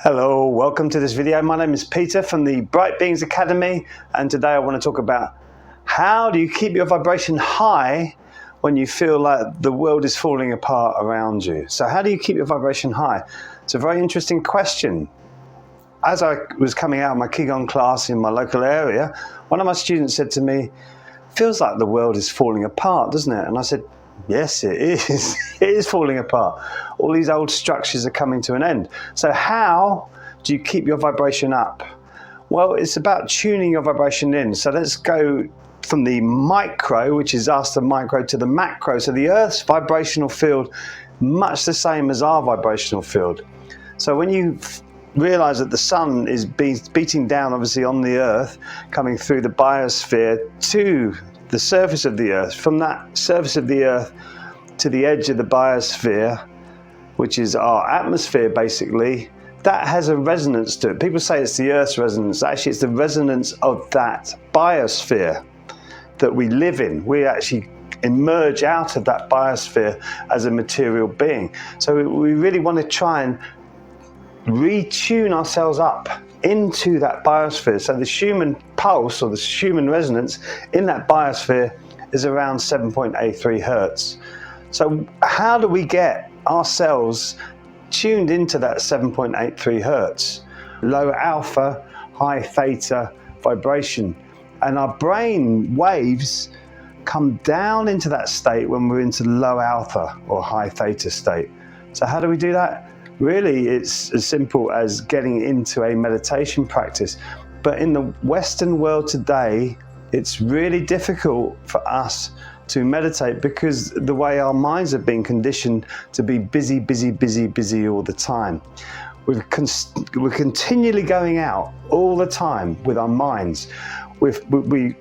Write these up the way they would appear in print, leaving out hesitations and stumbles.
Hello, welcome to this video. My name is Peter from the Bright Beings Academy, and today I want to talk about how do you keep your vibration high when you feel like the world is falling apart around you. So how do you keep your vibration high? It's a very interesting question. As I was coming out of my Qigong class in my local area, one of my students said to me, "Feels like the world is falling apart, doesn't it?" And I said, yes, it is. It is falling apart. All these old structures are coming to an end. So how do you keep your vibration up? Well, it's about tuning your vibration in. So let's go from the micro, which is us, the micro, to the macro. So the Earth's vibrational field, much the same as our vibrational field. So when you realize that the sun is beating down, obviously, on the Earth, coming through the biosphere to the surface of the Earth, from that surface of the Earth to the edge of the biosphere, which is our atmosphere basically, that has a resonance to it. People say it's the Earth's resonance. Actually, it's the resonance of that biosphere that we live in. We actually emerge out of that biosphere as a material being. So we really want to try and retune ourselves up into that biosphere. So the Schumann pulse, or the Schumann resonance in that biosphere, is around 7.83 hertz. So how do we get ourselves tuned into that 7.83 hertz? Low alpha, high theta vibration. And our brain waves come down into that state when we're into low alpha or high theta state. So how do we do that? Really, it's as simple as getting into a meditation practice. But in the Western world today, it's really difficult for us to meditate because the way our minds have been conditioned to be busy all the time. We're continually going out all the time with our minds. We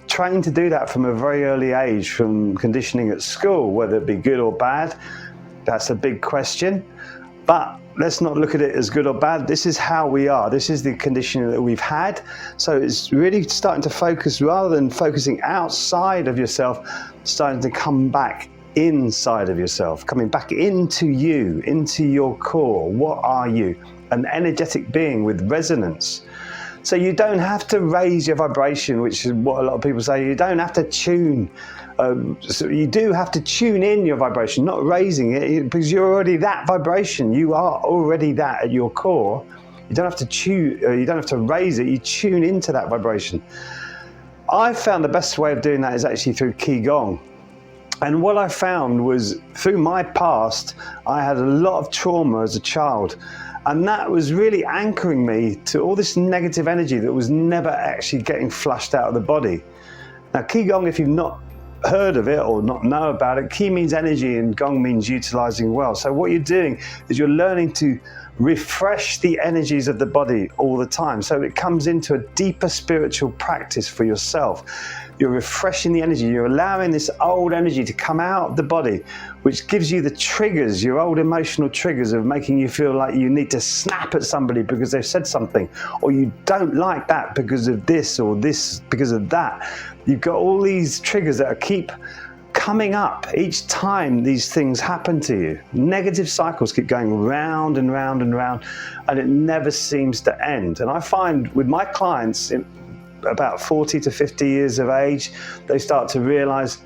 trained to do that from a very early age, from conditioning at school, whether it be good or bad. That's a big question. But let's not look at it as good or bad. This is how we are. This is the conditioning that we've had. So it's really starting to focus, rather than focusing outside of yourself, starting to come back inside of yourself, coming back into you, into your core. What are you? An energetic being with resonance. So you don't have to raise your vibration, which is what a lot of people say. You don't have to tune. So you do have to tune in your vibration, not raising it, because you're already that vibration. You are already that at your core. You don't have to tune. You don't have to raise it. You tune into that vibration. I found the best way of doing that is actually through Qigong. And what I found was, through my past, I had a lot of trauma as a child. And that was really anchoring me to all this negative energy that was never actually getting flushed out of the body. Now, Qigong, if you've not heard of it or not know about it, Qi means energy and Gong means utilizing well. So what you're doing is you're learning to refresh the energies of the body all the time. So it comes into a deeper spiritual practice for yourself. You're refreshing the energy. You're allowing this old energy to come out of the body, which gives you the triggers, your old emotional triggers of making you feel like you need to snap at somebody because they've said something, or you don't like that because of this, or this because of that. You've got all these triggers that keep coming up each time these things happen to you. Negative cycles keep going round and round and round, and it never seems to end. And I find with my clients, about 40 to 50 years of age, they start to realize,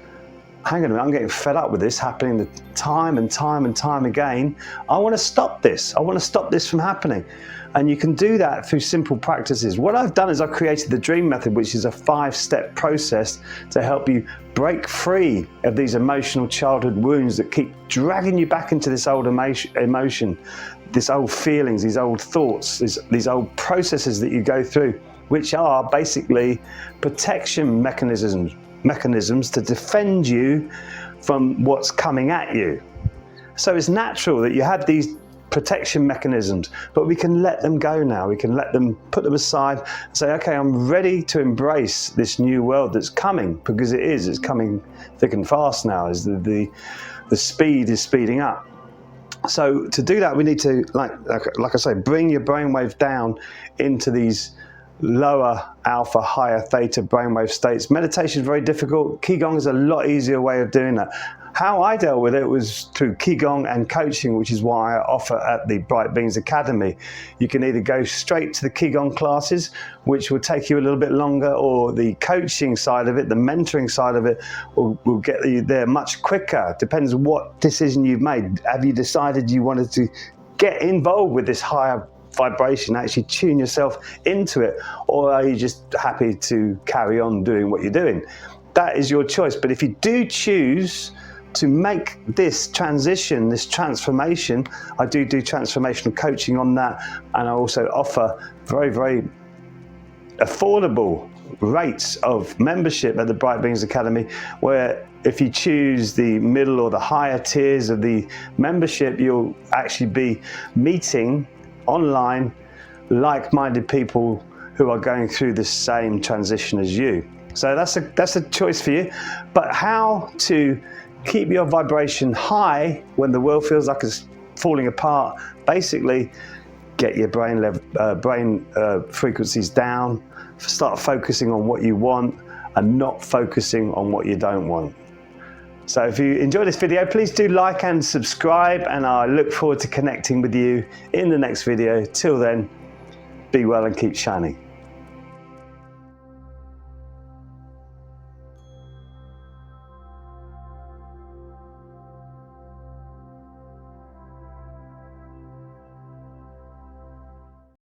hang on a minute, I'm getting fed up with this happening time and time again. I want to stop this. I want to stop this from happening. And you can do that through simple practices. What I've done is I've created the Dream Method, which is a 5-step process to help you break free of these emotional childhood wounds that keep dragging you back into this old emotion, this old feelings, these old thoughts, these old processes that you go through, which are basically protection mechanisms to defend you from what's coming at you. So it's natural that you have these protection mechanisms, but we can let them go now. We can put them aside and say, okay, I'm ready to embrace this new world that's coming, because it's coming thick and fast now as the speed is speeding up. So to do that, we need to, like I say, bring your brainwave down into these lower alpha, higher theta brainwave states. Meditation is very difficult. Qigong is a lot easier way of doing that. how I dealt with it was through Gong and coaching, which is why I offer at the Bright Beings Academy. You can either go straight to the Gong classes, which will take you a little bit longer, or the coaching side of it, the mentoring side of it, will get you there much quicker. Depends on what decision you've made. Have you decided you wanted to get involved with this higher vibration, actually tune yourself into it, or are you just happy to carry on doing what you're doing? That is your choice. But if you do choose to make this transition, this transformation, I do transformational coaching on that, and I also offer very, very affordable rates of membership at the Bright Beings Academy, where if you choose the middle or the higher tiers of the membership, you'll actually be meeting online like-minded people who are going through the same transition as you. So that's a choice for you. But how to keep your vibration high when the world feels like it's falling apart? Basically, get your brain frequencies down, start focusing on what you want and not focusing on what you don't want. So if you enjoyed this video, please do like and subscribe, and I look forward to connecting with you in the next video. Till then, be well and keep shining.